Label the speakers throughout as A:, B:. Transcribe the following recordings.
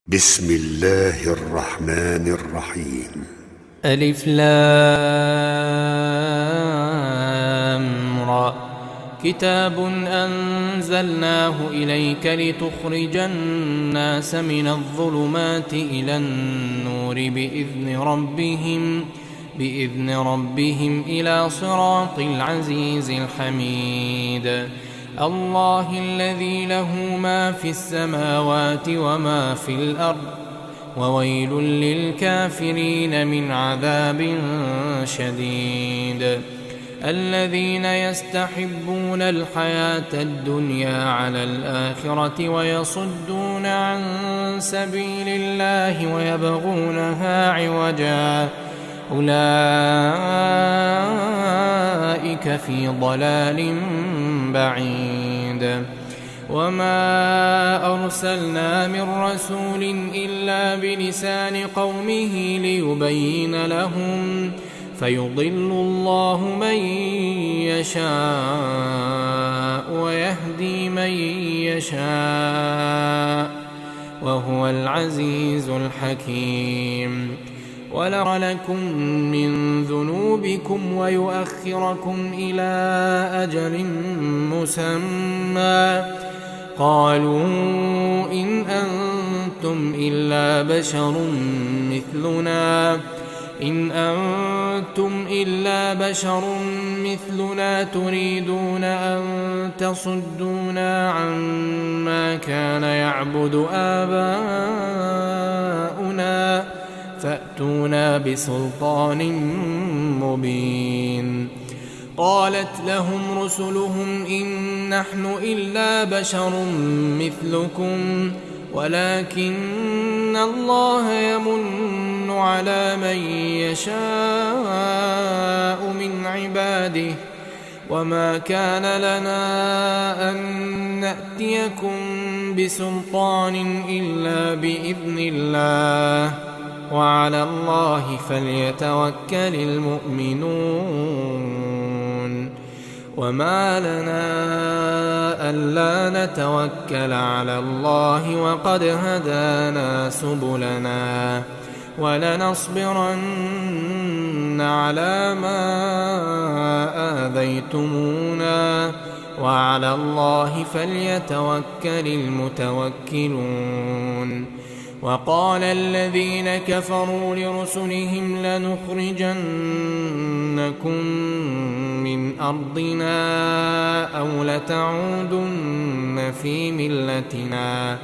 A: بسم الله الرحمن الرحيم.
B: ألف لام را. كتاب أنزلناه إليك لتخرج الناس من الظلمات إلى النور بإذن ربهم إلى صراط العزيز الحميد. الله الذي له ما في السماوات وما في الأرض، وويل للكافرين من عذاب شديد. الذين يستحبون الحياة الدنيا على الآخرة ويصدون عن سبيل الله ويبغونها عوجا، أولئك في ضلال بعيد. وما أرسلنا من رسول إلا بلسان قومه ليبين لهم، فيضل الله من يشاء ويهدي من يشاء، وهو العزيز الحكيم. ولر لكم من ذنوبكم ويؤخركم إلى أجل مسمى، قالوا إن أنتم إلا بشر مثلنا تريدون أن تصدونا عما كان يعبد آباؤنا فأتونا بسلطان مبين. قالت لهم رسلهم إن نحن إلا بشر مثلكم ولكن الله يمن على من يشاء من عباده، وما كان لنا أن نأتيكم بسلطان إلا بإذن الله، وعلى الله فليتوكل المؤمنون. وما لنا ألا نتوكل على الله وقد هدانا سبلنا، ولنصبرن على ما آذيتمونا، وعلى الله فليتوكل المتوكلون. وقال الذين كفروا لرسلهم لنخرجنكم من أرضنا أو لتعودن في ملتنا،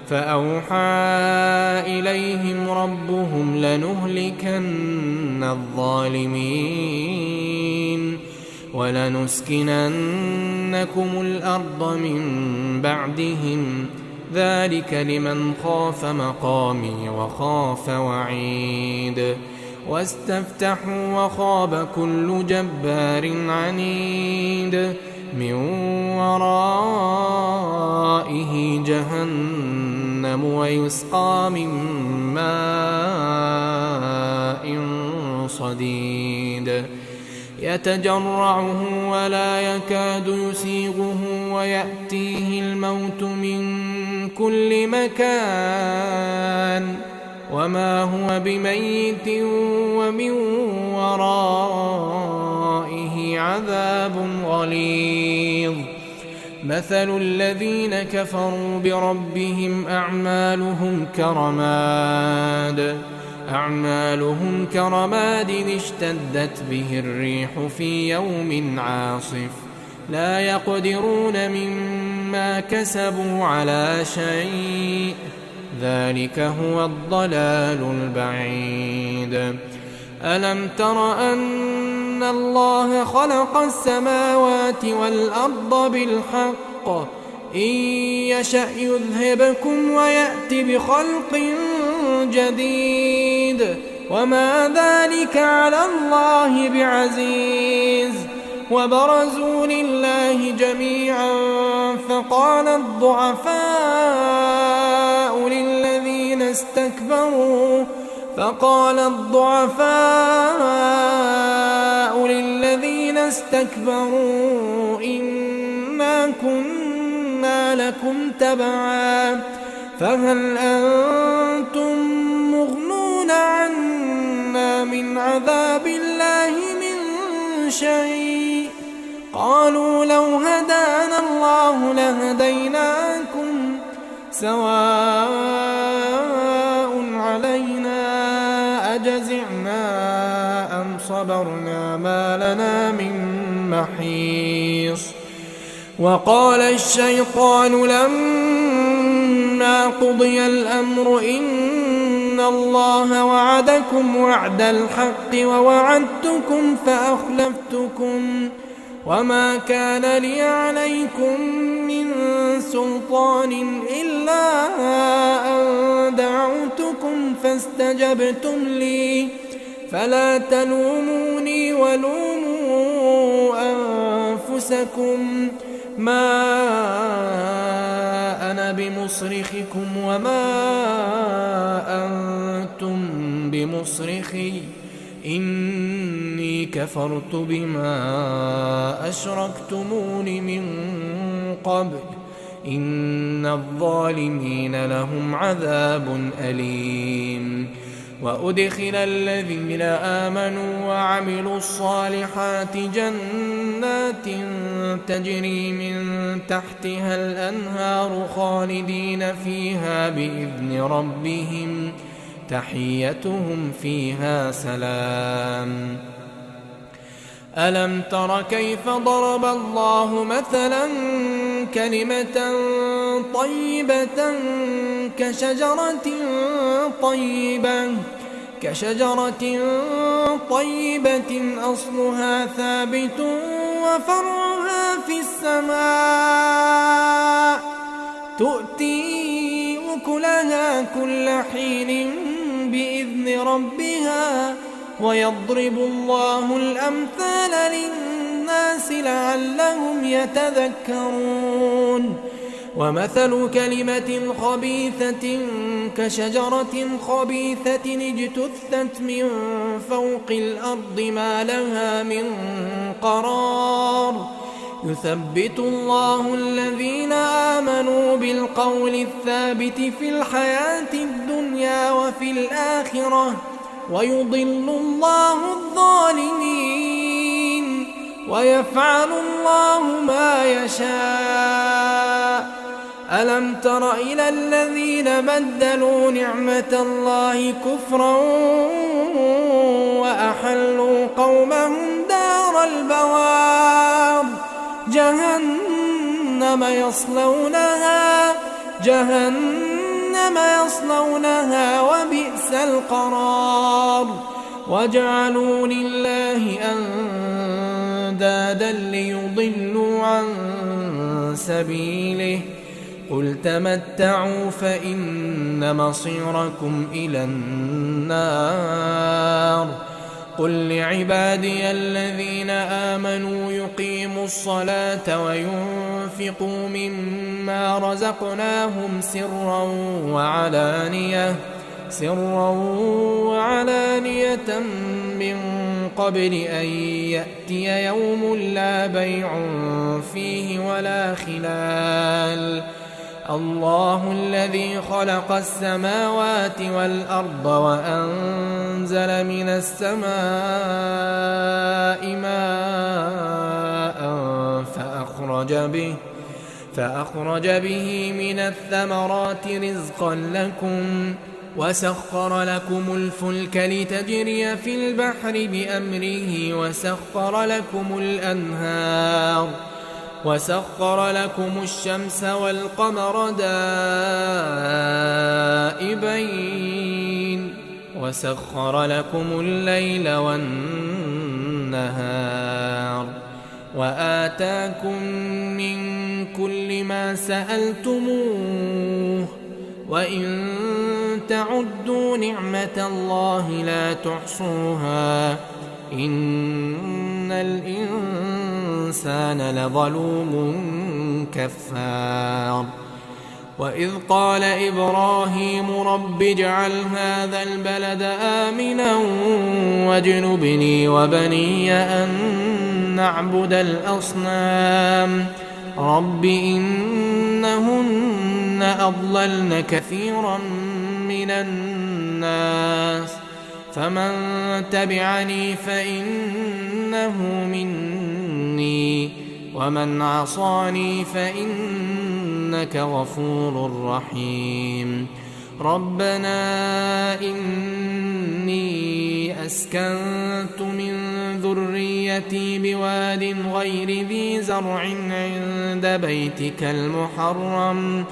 B: فأوحى إليهم ربهم لنهلكن الظالمين ولنسكننكم الأرض من بعدهم، ذلك لمن خاف مقامي وخاف وعيد. واستفتحوا وخاب كل جبار عنيد، من ورائه جهنم ويسقى من ماء صديد، يتجرعه ولا يكاد يسيغه ويأتيه الموت من كل مكان، وما هو بميت ومن ورائه عذاب غليظ. مثل الذين كفروا بربهم أعمالهم كرماد اشتدت به الريح في يوم عاصف، لا يقدرون مما كسبوا على شيء، ذلك هو الضلال البعيد. ألم تر أن الله خلق السماوات والأرض بالحق، إن يشأ يذهبكم ويأت بخلق جديد، وما ذلك على الله بعزيز. وبرزوا لله جميعا فقال الضعفاء للذين استكبروا إنا كنا لكم تبعا فهل أنتم الله لهديناكم سواء علينا أجزعنا أم صبرنا ما لنا من محيص. وقال الشيطان لما قضي الأمر إن الله وعدكم وعد الحق ووعدتكم فأخلفتكم وما كان لي عليكم من سلطان إلا أن دعوتكم فاستجبتم لي فلا تلوموني ولوموا أنفسكم ما أنا بمصرخكم وما أنتم بمصرخي إني كفرت بما أشركتمون من قبل إن الظالمين لهم عذاب أليم. وأدخل الذين آمنوا وعملوا الصالحات جنات تجري من تحتها الأنهار خالدين فيها بإذن ربهم تحيتهم فيها سلام. ألم تر كيف ضرب الله مثلا كلمة طيبة كشجرة طيبة أصلها ثابت وفرعها في السماء تؤتي أكلها كل حين بإذن ربها ويضرب الله الأمثال للناس لعلهم يتذكرون. ومثل كلمة خبيثة كشجرة خبيثة اجتثت من فوق الأرض ما لها من قرار يثبت الله الذين آمنوا بالقول الثابت في الحياة الدنيا وفي الآخرة ويضل الله الظالمين ويفعل الله ما يشاء. ألم تر إلى الذين بدلوا نعمة الله كفرا وأحلوا قومهم دار البوار جهنم يصلونها وبئس القرار. وجعلوا لله أندادا ليضلوا عن سبيله قل تمتعوا فإن مصيركم إلى النار. قل لعبادي الذين آمنوا يقيموا الصلاة وينفقوا مما رزقناهم سرا وعلانية من قبل أن يأتي يوم لا بيع فيه ولا خلال. الله الذي خلق السماوات والأرض وأنزل من السماء ماء فأخرج به من الثمرات رزقا لكم وسخر لكم الفلك لتجري في البحر بأمره وسخر لكم الشمس والقمر دائبين وسخر لكم الليل والنهار وآتاكم من كل ما سألتموه وإن تعدوا نعمة الله لا تحصوها إن الإنسان لظلوم كفار. وإذ قال إبراهيم رب اجعل هذا البلد آمنا واجنبني وبني أن نعبد الأصنام رب إنهن أضللن كثيرا من الناس فمن تبعني فإنه مني ومن عصاني فإنك غفور رحيم. ربنا إني أسكنت من ذريتي بواد غير ذي زرع عند بيتك المحرم